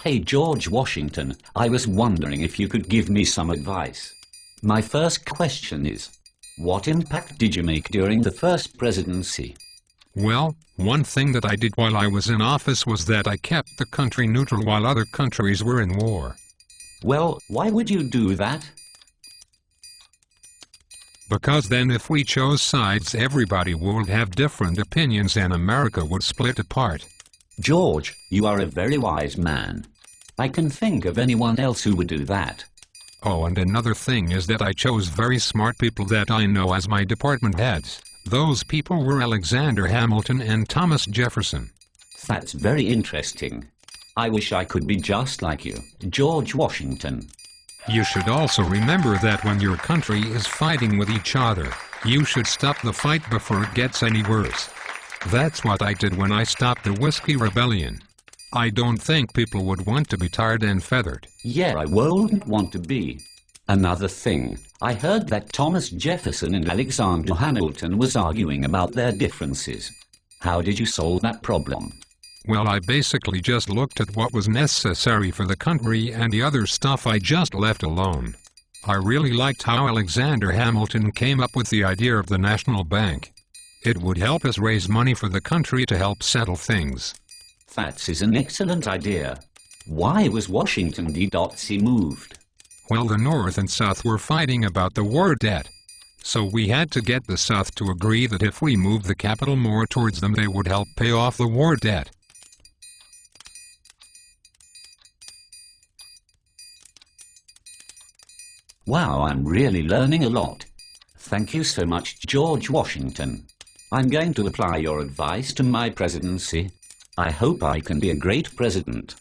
Hey George Washington, I was wondering if you could give me some advice. My first question is, what impact did you make during the first presidency? Well, one thing that I did while I was in office was that I kept the country neutral while other countries were in war. Well, why would you do that? Because then if we chose sides, everybody would have different opinions and America would split apart. George, you are a very wise man. I can think of anyone else who would do that. Oh, and another thing is that I chose very smart people that I know as my department heads. Those people were Alexander Hamilton and Thomas Jefferson. That's very interesting. I wish I could be just like you, George Washington. You should also remember that when your country is fighting with each other, you should stop the fight before it gets any worse. That's what I did when I stopped the Whiskey Rebellion. I don't think people would want to be tarred and feathered. Yeah, I wouldn't want to be. Another thing, I heard that Thomas Jefferson and Alexander Hamilton was arguing about their differences. How did you solve that problem? Well, I basically just looked at what was necessary for the country and the other stuff I just left alone. I really liked how Alexander Hamilton came up with the idea of the National Bank. It would help us raise money for the country to help settle things. That is an excellent idea. Why was Washington D.C. moved? Well, the North and South were fighting about the war debt. So we had to get the South to agree that if we moved the capital more towards them, they would help pay off the war debt. Wow, I'm really learning a lot. Thank you so much, George Washington. I'm going to apply your advice to my presidency. I hope I can be a great president.